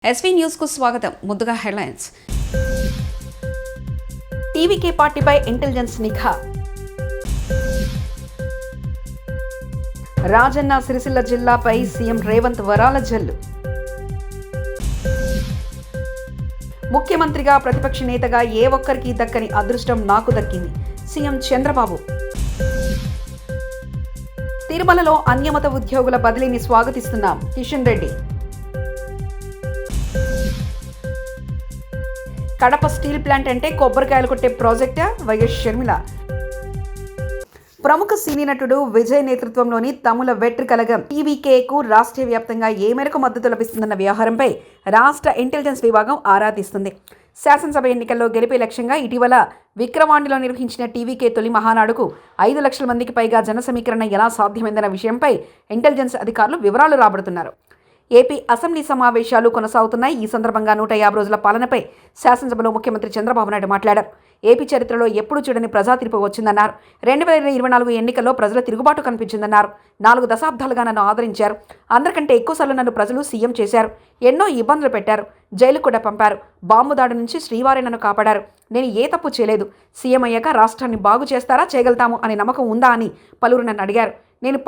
SV news కు స్వాగతం. ముందుగా హెడ్లైన్స్. టీవీకే పార్టీపై ఇంటెలిజెన్స్ నిఘా. రాజన్న సిరిసిల్ల జిల్లాపై సీఎం రేవంత్ వరాల జల్లు. ముఖ్యమంత్రిగా ప్రతిపక్ష నేతగా ఏ ఒక్కరికి దక్కని అదృష్టం నాకు దక్కింది. సీఎం చంద్రబాబు. తిరుమలలో అన్యమత ఉద్యోగుల బదిలీని స్వాగతిస్తున్నాం. కిషన్ రెడ్డి. కడప స్టీల్ ప్లాంట్ అంటే కొబ్బరికాయలు కొట్టే ప్రాజెక్టా? వైఎస్ షర్మిల. ప్రముఖ సినీ నటుడు విజయ్ నేతృత్వంలోని తమిళ వెట్రి కళగం టీవీకేకు రాష్ట్ర వ్యాప్తంగా ఏ మేరకు మద్దతు లభిస్తుందన్న వ్యవహారంపై రాష్ట్ర ఇంటెలిజెన్స్ విభాగం ఆరా తీస్తుంది. శాసనసభ ఎన్నికల్లో గెలిపే లక్ష్యంగా ఇటీవల విక్రవాండిలో నిర్వహించిన టీవీకే తొలి మహానాడుకు 5 లక్షల మందికి పైగా జన సమీకరణ ఎలా సాధ్యమైందన్న విషయంపై ఇంటెలిజెన్స్ అధికారులు వివరాలు రాబడుతున్నారు. ఏపీ అసెంబ్లీ సమావేశాలు కొనసాగుతున్నాయి. ఈ సందర్భంగా 150 రోజుల పాలనపై శాసనసభలో ముఖ్యమంత్రి చంద్రబాబు నాయుడు మాట్లాడారు. ఏపీ చరిత్రలో ఎప్పుడూ చూడని ప్రజా తీర్పు వచ్చిందన్నారు. 2024 ఎన్నికల్లో ప్రజల తిరుగుబాటు కనిపించిందన్నారు. 4 దశాబ్దాలుగా నన్ను ఆదరించారు. అందరికంటే ఎక్కువసార్లు నన్ను ప్రజలు సీఎం చేశారు. ఎన్నో ఇబ్బందులు పెట్టారు. జైలు కూడా పంపారు. బాంబు దాడి నుంచి శ్రీవారే నన్ను కాపాడారు. నేను ఏ తప్పు చేయలేదు. సీఎం అయ్యాక రాష్ట్రాన్ని బాగు చేస్తారా, చేయగలుగుతాము అనే నమ్మకం ఉందా అని పలువురు నన్ను అడిగారు. నేను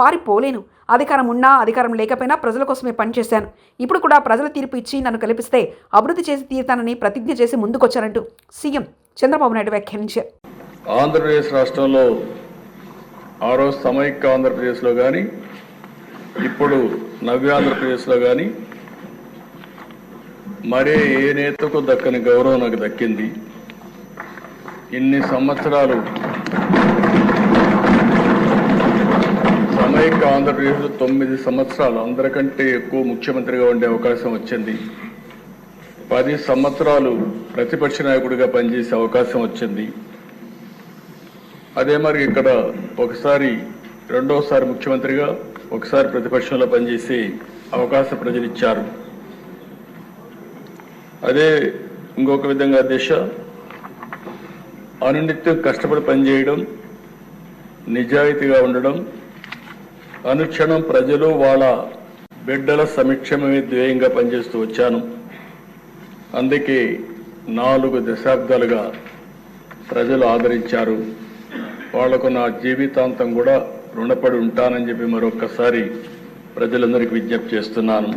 పారిపోలేను. అధికారం ఉన్నా అధికారం లేకపోయినా ప్రజల కోసమే పనిచేశాను. ఇప్పుడు కూడా ప్రజల తీర్పు ఇచ్చి నన్ను కల్పిస్తే అభివృద్ధి చేసి తీరుతానని ప్రతిజ్ఞ చేసి ముందుకొచ్చారంటూ సీఎం చంద్రబాబు నాయుడు వ్యాఖ్యానించారు. ఆంధ్రప్రదేశ్ రాష్ట్రంలో ఆ రోజు సమైక్య ఆంధ్రప్రదేశ్లో కానీ ఇప్పుడు నవ్య ఆంధ్రప్రదేశ్లో కానీ మరే ఏ నేతకు దక్కని గౌరవం నాకు దక్కింది. ఇన్ని సంవత్సరాలు సమైక్య ఆంధ్రప్రదేశ్లో 9 సంవత్సరాలు అందరికంటే ఎక్కువ ముఖ్యమంత్రిగా ఉండే అవకాశం వచ్చింది. 10 సంవత్సరాలు ప్రతిపక్ష నాయకుడిగా పనిచేసే అవకాశం వచ్చింది. అదే మరి ఇక్కడ ఒకసారి రెండోసారి ముఖ్యమంత్రిగా ఒకసారి ప్రతిపక్షంలో పనిచేసే అవకాశం ప్రజలు ఇచ్చారు. అదే ఇంకొక విధంగా దిశ అనునిత్యం కష్టపడి పనిచేయడం, నిజాయితీగా ఉండడం, అనుక్షణం ప్రజలు వాళ్ళ బిడ్డల సంక్షేమమే ధ్యేయంగా పనిచేస్తూ వచ్చాను. అందుకే 4 దశాబ్దాలుగా ప్రజలు ఆదరించారు. వాళ్లకు నా జీవితాంతం కూడా రుణపడి ఉంటానని చెప్పి మరొక్కసారి ప్రజలందరికీ విజ్ఞప్తి చేస్తున్నాను.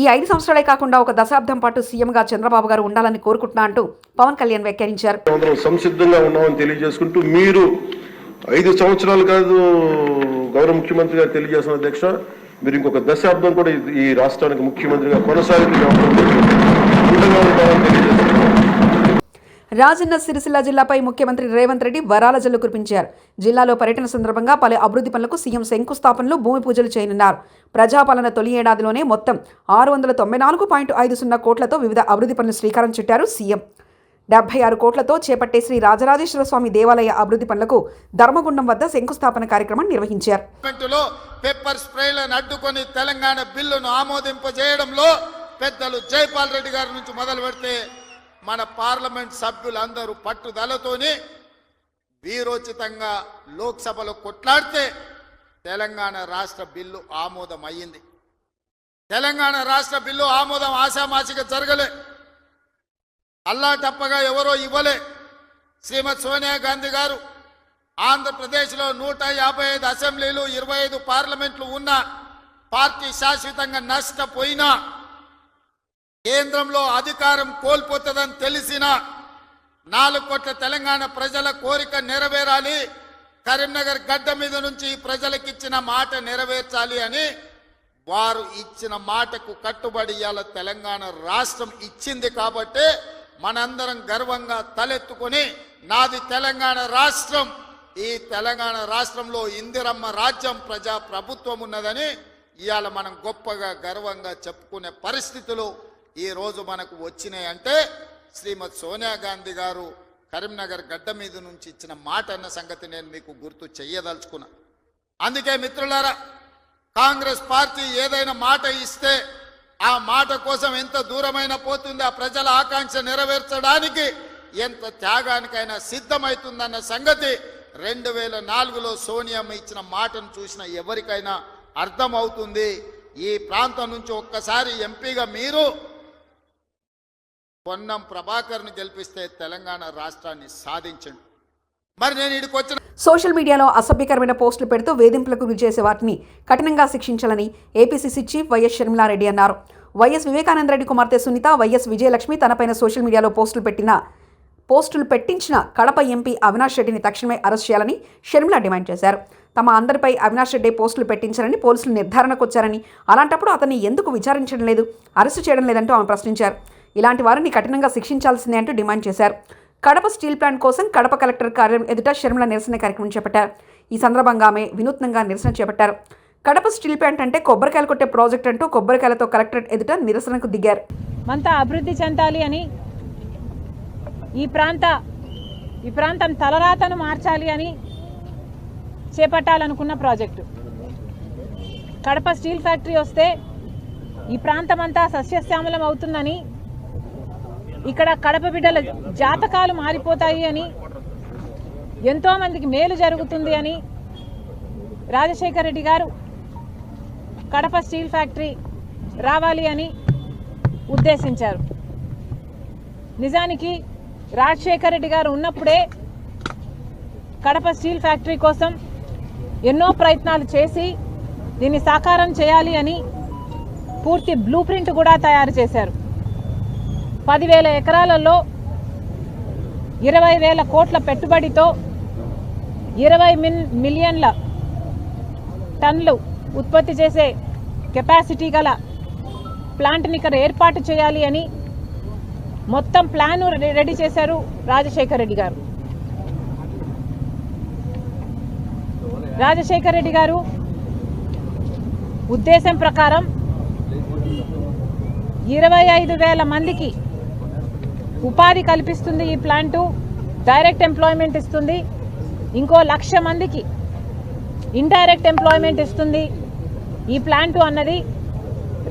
ఈ 5 సంవత్సరాలే కాకుండా ఒక దశాబ్దం పాటు సీఎంగా చంద్రబాబు గారు ఉండాలని కోరుకుంటున్నా అంటూ పవన్ కళ్యాణ్ వ్యాఖ్యానించారు. సంసిద్ధంగా ఉన్నామని తెలియజేసుకుంటూ మీరు 5 సంవత్సరాలు కాదు గౌరవ ముఖ్యమంత్రి గారు తెలియజేసిన అధ్యక్ష, మీరు ఇంకొక దశాబ్దం కూడా ఈ రాష్ట్రానికి ముఖ్యమంత్రిగా రాజన్న సిరిసిల్ల జిల్లాపై ముఖ్యమంత్రి రేవంత్ రెడ్డి వరాల జల్లు కురిపించారు. జిల్లాలో పర్యటన సందర్భంగా పలు అభివృద్ధి పనులకు సీఎం శంకుస్థాపనలు, భూమి పూజలు చేయనున్నారు. ప్రజాపాలన తొలి ఏడాదిలోనే మొత్తం 694.50 కోట్లతో వివిధ అభివృద్ధి పనులు శ్రీకారం చుట్టారు సీఎం. 76 కోట్లతో చేపట్టే శ్రీ రాజరాజేశ్వర స్వామి దేవాలయ అభివృద్ధి పనులకు ధర్మగుండం వద్ద శంకుస్థాపన కార్యక్రమం నిర్వహించారు. పెప్పర్ స్ప్రేలను అడ్డుకొని తెలంగాణ బిల్లును ఆమోదింపజేయడంలో పెద్దలు జైపాల్ రెడ్డి గారి నుంచి మొదలు పెడితే మన పార్లమెంట్ సభ్యులందరూ పట్టుదలతోని వీరోచితంగా లోక్సభలో కొట్లాడితే తెలంగాణ రాష్ట్ర బిల్లు ఆమోదం అయ్యింది. తెలంగాణ రాష్ట్ర బిల్లు ఆమోదం ఆశామాసిగా జరగలే. అల్లా తప్పగా ఎవరో ఇవ్వలే. శ్రీమతి సోనియా గాంధీ గారు ఆంధ్రప్రదేశ్లో 155 అసెంబ్లీలు, 25 పార్లమెంట్లు ఉన్న పార్టీ శాశ్వతంగా నష్టపోయినా, కేంద్రంలో అధికారం కోల్పోతుందని తెలిసిన 4 కోట్ల తెలంగాణ ప్రజల కోరిక నెరవేరాలి, కరీంనగర్ గడ్డ మీద నుంచి ప్రజలకిచ్చిన మాట నెరవేర్చాలి అని వారు ఇచ్చిన మాటకు కట్టుబడి ఇవాళ తెలంగాణ రాష్ట్రం ఇచ్చింది. కాబట్టి మనందరం గర్వంగా తలెత్తుకొని నాది తెలంగాణ రాష్ట్రం, ఈ తెలంగాణ రాష్ట్రంలో ఇందిరమ్మ రాజ్యం, ప్రజా ప్రభుత్వం ఉన్నదని ఇవాళ మనం గొప్పగా గర్వంగా చెప్పుకునే పరిస్థితులు ఈరోజు మనకు వచ్చినాయంటే శ్రీమతి సోనియా గాంధీ గారు కరీంనగర్ గడ్డ మీద నుంచి ఇచ్చిన మాట అన్న సంగతి నేను మీకు గుర్తు చెయ్యదలుచుకున్నా. అందుకే మిత్రులారా, కాంగ్రెస్ పార్టీ ఏదైనా మాట ఇస్తే ఆ మాట కోసం ఎంత దూరమైనా పోతుంది, ఆ ప్రజల ఆకాంక్ష నెరవేర్చడానికి ఎంత త్యాగానికైనా సిద్ధమవుతుందన్న సంగతి 2004లో సోనియమ్మ ఇచ్చిన మాటను చూసిన ఎవరికైనా అర్థమవుతుంది. ఈ ప్రాంతం నుంచి ఒక్కసారి ఎంపీగా మీరు పొన్నం ప్రభాకర్ను గెలిపిస్తే తెలంగాణ రాష్ట్రాన్ని సాధించండి. మరి నేను ఇక్కడికి వచ్చిన సోషల్ మీడియాలో అసభ్యకరమైన పోస్టులు పెడుతూ వేధింపులకు గురి చేసే వాటిని కఠినంగా శిక్షించాలని ఏపీసీసీ చీఫ్ వైఎస్ షర్మిలారెడ్డి అన్నారు. వైఎస్ వివేకానందరెడ్డి కుమార్తె సునీత, వైఎస్ విజయలక్ష్మి తనపైన సోషల్ మీడియాలో పోస్టులు పెట్టించిన కడప ఎంపీ అవినాష్ రెడ్డిని తక్షణమే అరెస్ట్ చేయాలని షర్మిల డిమాండ్ చేశారు. తమ అందరిపై అవినాష్ రెడ్డి పోస్టులు పెట్టించారని పోలీసులు నిర్ధారణకు వచ్చారని, అలాంటప్పుడు అతన్ని ఎందుకు విచారించడం లేదు, అరెస్టు చేయడం లేదంటూ ఆమె ప్రశ్నించారు. ఇలాంటి వారిని కఠినంగా శిక్షించాల్సిందే అంటూ డిమాండ్ చేశారు. కడప స్టీల్ ప్లాంట్ కోసం కడప కలెక్టర్ కార్యాలయం ఎదుట షర్మిల నిరసన కార్యక్రమం చేపట్టారు. ఈ సందర్భంగా ఆమె వినూత్నంగా నిరసన చేపట్టారు. కడప స్టీల్ ప్లాంట్ అంటే కొబ్బరికాయలు కొట్టే ప్రాజెక్ట్ అంటూ కొబ్బరికాయలతో కలెక్టరేట్ ఎదుట నిరసనకు దిగారు. అంతా అభివృద్ధి చెందాలి అని, ఈ ప్రాంతం తలరాతను మార్చాలి అని చేపట్టాలనుకున్న ప్రాజెక్టు. కడప స్టీల్ ఫ్యాక్టరీ వస్తే ఈ ప్రాంతం అంతా సస్యశ్యామలం అవుతుందని, ఇక్కడ కడప బిడ్డల జాతకాలు మారిపోతాయి అని, ఎంతోమందికి మేలు జరుగుతుంది అని రాజశేఖర రెడ్డి గారు కడప స్టీల్ ఫ్యాక్టరీ రావాలి అని ఉద్దేశించారు. నిజానికి రాజశేఖర రెడ్డి గారు ఉన్నప్పుడే కడప స్టీల్ ఫ్యాక్టరీ కోసం ఎన్నో ప్రయత్నాలు చేసి దీన్ని సాకారం చేయాలి అని పూర్తి బ్లూ ప్రింట్ కూడా తయారు చేశారు. 10,000 ఎకరాలలో 20,000 కోట్ల పెట్టుబడితో 20 మిలియన్ల టన్నులు ఉత్పత్తి చేసే కెపాసిటీ గల ప్లాంట్ని ఇక్కడ ఏర్పాటు చేయాలి అని మొత్తం ప్లాన్ రెడీ చేశారు రాజశేఖర రెడ్డి గారు. రాజశేఖర రెడ్డి గారు ఉద్దేశం ప్రకారం 25,000 మందికి ఉపాధి కల్పిస్తుంది ఈ ప్లాంటు, డైరెక్ట్ ఎంప్లాయ్మెంట్ ఇస్తుంది. ఇంకో 1,00,000 మందికి ఇండైరెక్ట్ ఎంప్లాయ్మెంట్ ఇస్తుంది ఈ ప్లాంటు అన్నది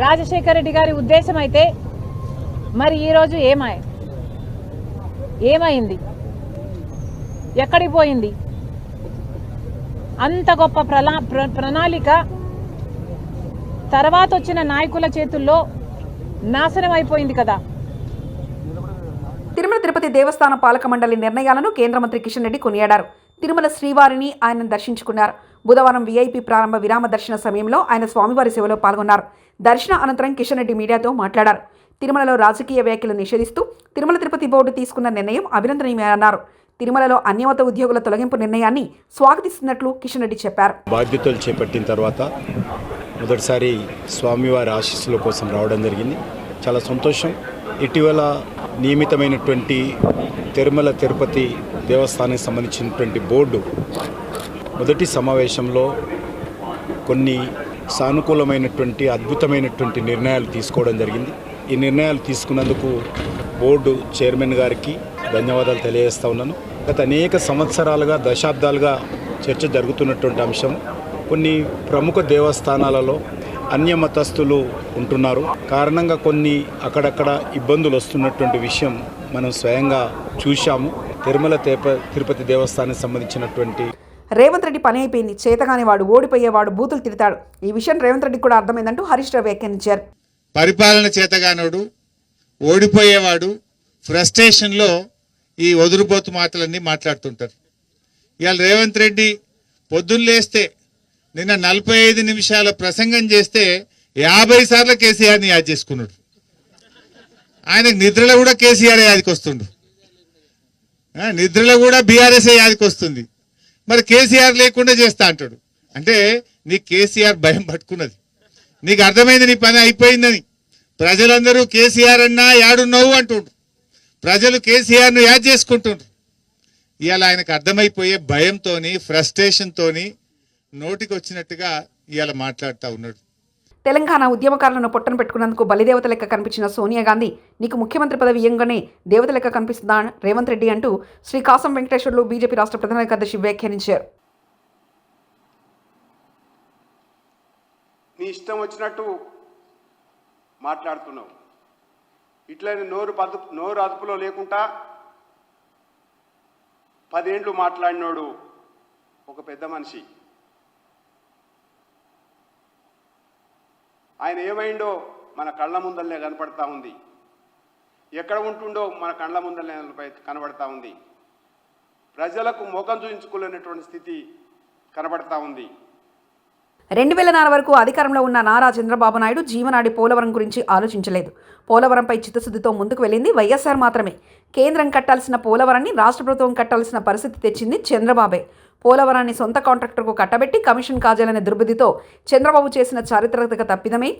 రాజశేఖర రెడ్డి గారి ఉద్దేశం అయితే, మరి ఈరోజు ఏమైంది? ఎక్కడికి పోయింది? అంత గొప్ప ప్రణాళిక తర్వాత వచ్చిన నాయకుల చేతుల్లో నాశనం అయిపోయింది కదా. తిరుమల తిరుపతి దేవస్థాన పాలక మండలి నిర్ణయాలను కేంద్ర మంత్రి కిషన్ రెడ్డి కొనియాడారు. తిరుమల శ్రీవారిని ఆయన దర్శించుకున్నారు. బుధవారం వీఐపీ ప్రారంభ విరామ దర్శన సమయంలో ఆయన స్వామివారి సేవలో పాల్గొన్నారు. దర్శన అనంతరం కిషన్ రెడ్డి మీడియాతో మాట్లాడారు. తిరుమలలో రాజకీయ వ్యాఖ్యలు నిషేధిస్తూ తిరుమల తిరుపతి బోర్డు తీసుకున్న నిర్ణయం అభినందనీయమన్నారు. తిరుమలలో అన్యమత ఉద్యోగుల తొలగింపు నిర్ణయాన్ని స్వాగతిస్తున్నట్లు కిషన్ రెడ్డి చెప్పారు. బాధ్యతలు చేపట్టిన తర్వాత మొదటిసారి స్వామివారి ఆశీస్సుల కోసం రావడం జరిగింది. చాలా సంతోషం. ఇటీవల నియమితమైనటువంటి తిరుమల తిరుపతి దేవస్థానానికి సంబంధించినటువంటి బోర్డు మొదటి సమావేశంలో కొన్ని సానుకూలమైనటువంటి అద్భుతమైనటువంటి నిర్ణయాలు తీసుకోవడం జరిగింది. ఈ నిర్ణయాలు తీసుకున్నందుకు బోర్డు చైర్మన్ గారికి ధన్యవాదాలు తెలియజేస్తా ఉన్నాను. గత అనేక సంవత్సరాలుగా, దశాబ్దాలుగా చర్చ జరుగుతున్నటువంటి అంశం. కొన్ని ప్రముఖ దేవస్థానాలలో అన్యమతస్థులు ఉంటున్నారు. కారణంగా కొన్ని అక్కడక్కడ ఇబ్బందులు వస్తున్నటువంటి విషయం మనం స్వయంగా చూశాము. తిరుమల తిరుపతి దేవస్థానానికి సంబంధించినటువంటి రేవంత్ రెడ్డి పని అయిపోయింది, చేతగానివాడు, ఓడిపోయేవాడు, బూతులు తిడతాడు. ఈ విషయం రేవంత్ రెడ్డికి కూడా అర్థమైందంటూ హరీష్ రావు వ్యాఖ్యానించారు. పరిపాలన చేతగానోడు, ఓడిపోయేవాడు, ఫ్రస్ట్రేషన్లో ఈ వదురుబోతు మాటలన్నీ మాట్లాడుతుంటారు. ఇవాళ రేవంత్ రెడ్డి పొద్దున్న లేస్తే నిన్న 45 నిమిషాల ప్రసంగం చేస్తే 50 సార్లు కేసీఆర్ని యాద్ చేసుకున్నాడు. ఆయనకు నిద్రలో కూడా కేసీఆర్ యాదికి వస్తుండు, నిద్రలో కూడా బీఆర్ఎస్ యాదికి వస్తుంది. మరి కేసీఆర్ లేకుండా చేస్తా అంటాడు. అంటే నీకు కేసీఆర్ భయం పట్టుకున్నది, నీకు అర్థమైంది నీ పని అయిపోయిందని. ప్రజలందరూ కేసీఆర్ అన్నా యాడున్నావు అంటుండ్రు, ప్రజలు కేసీఆర్ను యాద్ చేసుకుంటుండ్రు. ఇవాళ ఆయనకు అర్థమైపోయే భయంతోని, ఫ్రస్ట్రేషన్తోని నోటికి వచ్చినట్టుగా ఇవాళ మాట్లాడుతూ ఉన్నాడు. తెలంగాణ ఉద్యమకారులను పొట్టన పెట్టుకున్నందుకు బలిదేవత లెక్క కనిపించిన సోనియా గాంధీ నీకు ముఖ్యమంత్రి పదవి ఇయ్యంగానే దేవత లెక్క కనిపిస్తుందా రేవంత్ రెడ్డి అంటూ శ్రీ కాసం వెంకటేశ్వర్లు బీజేపీ రాష్ట్ర ప్రధాన కార్యదర్శి వ్యాఖ్యానించారు. నీ ఇష్టం వచ్చినట్టు మాట్లాడుతున్నావు. ఇట్లనే నోరు అదుపులో లేకుండా 10 ఏండ్లు మాట్లాడినోడు ఒక పెద్ద మనిషి. ఆయన ఏమైండో మన కళ్ళ ముందరనే కనపడతా ఉంది. ఎక్కడ ఉంటుండో మన కళ్ళ ముందరనే కనబడతా ఉంది. ప్రజలకు ముఖం చూపించుకోలేనటువంటి స్థితి కనబడతా ఉంది. 2004 వరకు అధికారంలో ఉన్న నారా చంద్రబాబు నాయుడు జీవనాడి పోలవరం గురించి ఆలోచించలేదు. పోలవరంపై చిత్తశుద్ధితో ముందుకు వెళ్ళింది వైఎస్ఆర్ మాత్రమే. కేంద్రం కట్టాల్సిన పోలవరాన్ని రాష్ట్ర ప్రభుత్వం కట్టాల్సిన పరిస్థితి తెచ్చింది చంద్రబాబే. పోలవరాన్ని సొంత కాంట్రాక్టర్కు కట్టబెట్టి కమిషన్ కాజాలనే దుర్బుద్ధితో చంద్రబాబు చేసిన చారిత్రక తప్పిదమే.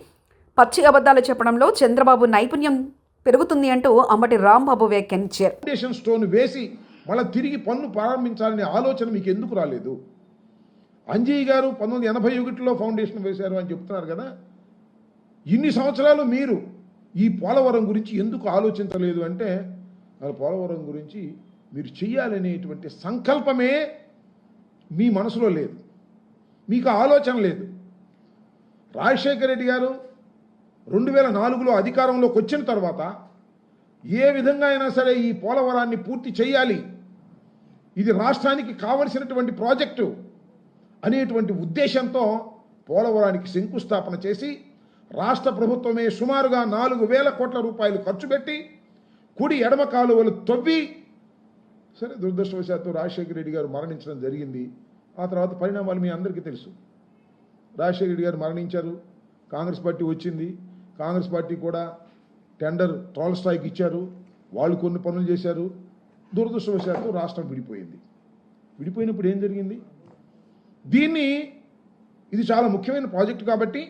పచ్చి అబద్ధాలు చెప్పడంలో చంద్రబాబు నైపుణ్యం పెరుగుతుంది అంటూ అంబటి రాంబాబు వ్యాఖ్యానించారు. ఫౌండేషన్ స్టోన్ వేసి మళ్ళీ తిరిగి పన్ను ప్రారంభించాలనే ఆలోచన మీకు ఎందుకు రాలేదు? అంజయ్య గారు 1981లో ఫౌండేషన్ వేశారు అని చెప్తున్నారు కదా. ఇన్ని సంవత్సరాలు మీరు ఈ పోలవరం గురించి ఎందుకు ఆలోచించలేదు అంటే, పోలవరం గురించి మీరు చెయ్యాలనేటువంటి సంకల్పమే మీ మనసులో లేదు, మీకు ఆలోచన లేదు. రాజశేఖర రెడ్డి గారు 2004లో అధికారంలోకి వచ్చిన తర్వాత ఏ విధంగా అయినా సరే ఈ పోలవరాన్ని పూర్తి చేయాలి, ఇది రాష్ట్రానికి కావలసినటువంటి ప్రాజెక్టు అనేటువంటి ఉద్దేశంతో పోలవరానికి శంకుస్థాపన చేసి రాష్ట్ర ప్రభుత్వమే సుమారుగా 4,000 కోట్ల రూపాయలు ఖర్చు పెట్టి కుడి ఎడమ కాలువలు తవ్వి, సరే దురదృష్టవశాత్తు రాజశేఖర రెడ్డి గారు మరణించడం జరిగింది. ఆ తర్వాత పరిణామాలు మీ అందరికీ తెలుసు. రాజశేఖర రెడ్డి గారు మరణించారు, కాంగ్రెస్ పార్టీ వచ్చింది. కాంగ్రెస్ పార్టీ కూడా టెండర్ ట్రాల్ స్ట్రైక్ ఇచ్చారు, వాళ్ళు కొన్ని పనులు చేశారు. దురదృష్టవశాత్తు రాష్ట్రం విడిపోయింది. విడిపోయినప్పుడు ఏం జరిగింది? ఇది చాలా ముఖ్యమైన ప్రాజెక్టు కాబట్టి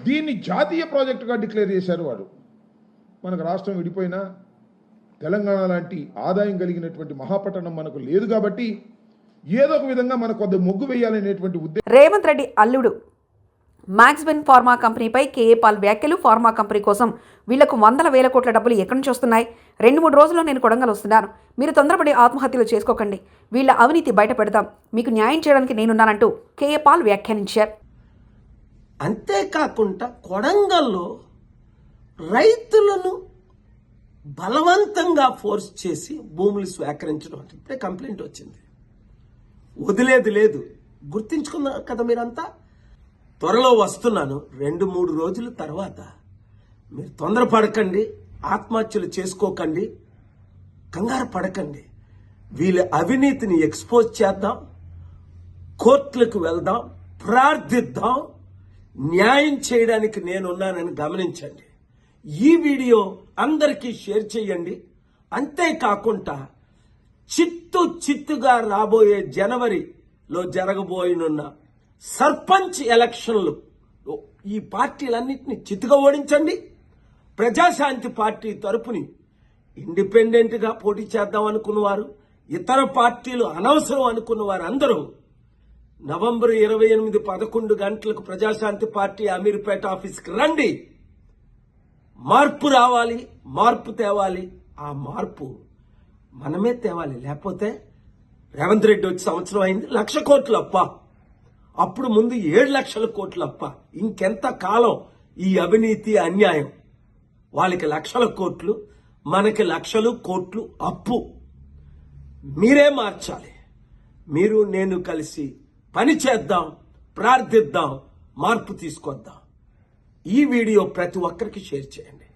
దీన్ని జాతీయ ప్రాజెక్టుగా డిక్లేర్ చేశారు వాడు. మనకు రాష్ట్రం విడిపోయినా తెలంగాణ లాంటి ఆదాయం కలిగినటువంటి మహాపట్టణం మనకు లేదు కాబట్టి ఏదో ఒక విధంగా మనకు కొద్ది మొగ్గు వేయాలనేటువంటి ఉద్దేశం. రేవంత్ రెడ్డి అల్లుడు మ్యాక్స్వెన్ ఫార్మా కంపెనీపై కేఏ పాల్ వ్యాఖ్యలు. ఫార్మా కంపెనీ కోసం వీళ్లకు 100,000 కోట్ల డబ్బులు ఎక్కడి నుంచి వస్తున్నాయి? 2-3 రోజుల్లో నేను కొడంగల్ వస్తున్నాను. మీరు తొందరపడి ఆత్మహత్యలు చేసుకోకండి. వీళ్ల అవినీతి బయట పెడతాం. మీకు న్యాయం చేయడానికి నేనున్నానంటూ కేఏ పాల్ వ్యాఖ్యానించారు. అంతేకాకుండా కొడంగల్లో రైతులను బలవంతంగా ఫోర్స్ చేసి భూములు స్వీకరించడం అంటే ఇప్పుడే కంప్లైంట్ వచ్చింది. వదిలేది లేదు. గుర్తించుకున్నారు కదా మీరంతా. త్వరలో వస్తున్నాను. 2-3 రోజుల తర్వాత మీరు తొందరపడకండి, ఆత్మహత్యలు చేసుకోకండి, కంగారు పడకండి. వీళ్ళ అవినీతిని ఎక్స్పోజ్ చేద్దాం, కోర్టులకు వెళ్దాం, ప్రార్థిద్దాం, న్యాయం చేయడానికి నేనున్నానని గమనించండి. ఈ వీడియో అందరికీ షేర్ చేయండి. అంతేకాకుండా చిత్తుగా రాబోయే జనవరిలో జరగబోయనున్న సర్పంచ్ ఎలక్షన్లు ఈ పార్టీలన్నింటినీ చిత్తుగా ఓడించండి. ప్రజాశాంతి పార్టీ తరపుని ఇండిపెండెంట్ గా పోటీ చేద్దాం అనుకున్నవారు, ఇతర పార్టీలు అనవసరం అనుకున్న వారు అందరూ నవంబర్ 28 11 గంటలకు ప్రజాశాంతి పార్టీ అమీర్పేట ఆఫీస్కి రండి. మార్పు రావాలి, మార్పు తేవాలి. ఆ మార్పు మనమే తేవాలి. లేకపోతే రేవంత్ రెడ్డి వచ్చి సంవత్సరం అయింది, 1,00,000 కోట్లు అప్ప. అప్పుడు ముందు 7,00,000 కోట్లు అప్ప. ఇంకెంత కాలం ఈ అవినీతి అన్యాయం? వాళ్ళకి 1,00,000 కోట్లు, మనకి 1,00,000 కోట్లు అప్పు. మీరే మార్చాలి. మీరు నేను కలిసి పని చేద్దాం, ప్రార్థిద్దాం, మార్పు తీసుకొద్దాం. ఈ వీడియో ప్రతి ఒక్కరికి షేర్ చేయండి.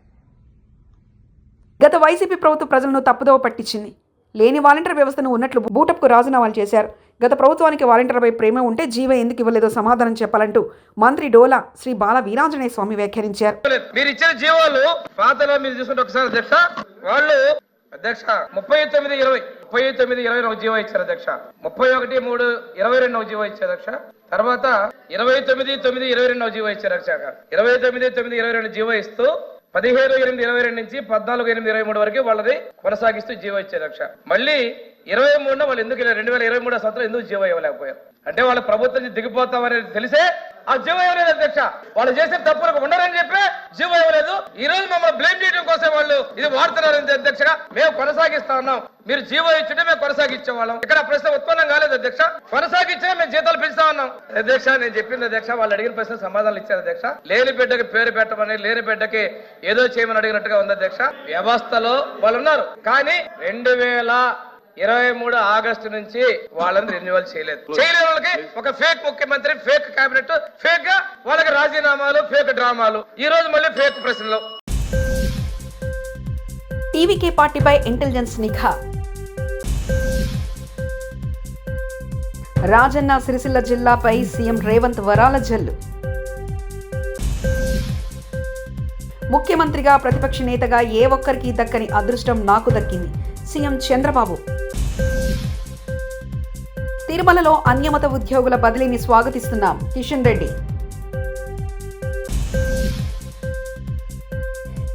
గత వైసీపీ ప్రభుత్వ ప్రజలను తప్పుదోవ పట్టించింది. లేని వాలంటీర్ వ్యవస్థను ఉన్నట్లు బూటప్కు రాజీనామాలు చేశారు. గత ప్రభుత్వానికి వాలంటీర్పై ప్రేమ ఉంటే జీవో ఎందుకు ఇవ్వలేదో సమాధానం చెప్పాలంటూ మంత్రి డోలా శ్రీ బాల వీరాంజనేయ స్వామి వ్యాఖ్యానించారు. మీరు ఇచ్చిన జీవోలు పాతలో మీరు చూసుకుంటే ఒకసారి అధ్యక్ష, వాళ్ళు అధ్యక్ష 39-20 ఒక జీవో ఇచ్చారు అధ్యక్ష. 31-3-22 ఒక జీవో ఇచ్చారు అధ్యక్ష. తర్వాత 29-9-22 ఒక జీవో ఇచ్చారు అధ్యక్ష. 29-9-22 జీవో ఇస్తూ 15-8-22 నుంచి 14-8-23 వరకు వాళ్ళది కొనసాగిస్తూ జీవో ఇచ్చారు అధ్యక్ష. మళ్ళీ 23 వాళ్ళు ఎందుకు 2023 సంవత్సరం ఎందుకు జీవో ఇవ్వలేకపోయారు అంటే వాళ్ళ ప్రభుత్వం నుంచి దిగిపోతామని తెలిసే ఆ జీవో ఇవ్వలేదు అధ్యక్ష. వాళ్ళు చేసే తప్పులకు ఉండరని చెప్పి జీవో ఇవ్వలేదు. ఈ రోజు మమ్మల్ని బ్లేమ్ చేయడం కోసం వాళ్ళు ఇది వాడుతున్నారు అధ్యక్షగా. మేము కొనసాగిస్తా ఉన్నాం. మీరు జీవో ఇచ్చుంటే మేము కొనసాగించేవాళ్ళం. ఇక్కడ ప్రశ్న ఉత్పన్నం కాలేదు అధ్యక్ష. కొనసాగించే మేము జీతాలు పెంచుతా ఉన్నాం అధ్యక్ష. నేను చెప్పింది అధ్యక్ష, వాళ్ళు అడిగిన ప్రశ్న సమాధానాలు ఇచ్చారు అధ్యక్ష. లేని బిడ్డకి పేరు పెట్టమని, లేని బిడ్డకి ఏదో చేయమని అడిగినట్టుగా ఉంది అధ్యక్ష. వ్యవస్థలో వాళ్ళు ఉన్నారు. కానీ 23 ఆగస్టు నుంచి వాళ్ళని రెన్యువల్ చేయలేదు. చేయలేని వాళ్ళకి ఒక ఫేక్ ముఖ్యమంత్రి, ఫేక్ కేబినెట్, ఫేక్ గా వాళ్ళకి రాజీనామాలు, ఫేక్ డ్రామాలు, ఈ రోజు మళ్ళీ ఫేక్ ప్రశ్నలు. టీవీకే పార్టీపై ఇంటెలిజెన్స్ నిఘా. రాజన్న సిరిసిల్ల జిల్లాపై సీఎం రేవంత్ వరాల జల్లు. ముఖ్యమంత్రిగా, ప్రతిపక్ష నేతగా ఏ ఒక్కరికి దక్కని అదృష్టం నాకు దక్కింది సీఎం చంద్రబాబు. తిరుమలలో అన్యమత ఉద్యోగుల బదిలీని స్వాగతిస్తున్నాం కిషన్ రెడ్డి.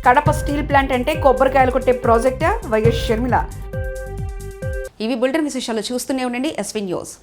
కడప స్టీల్ ప్లాంట్ అంటే కొబ్బరికాయలు కొట్టే ప్రాజెక్టా? వైఎస్ షర్మిల. ఇవి బులెటిన్ విశేషాలు. చూస్తూనే ఉండండి ఎస్వీ న్యూస్.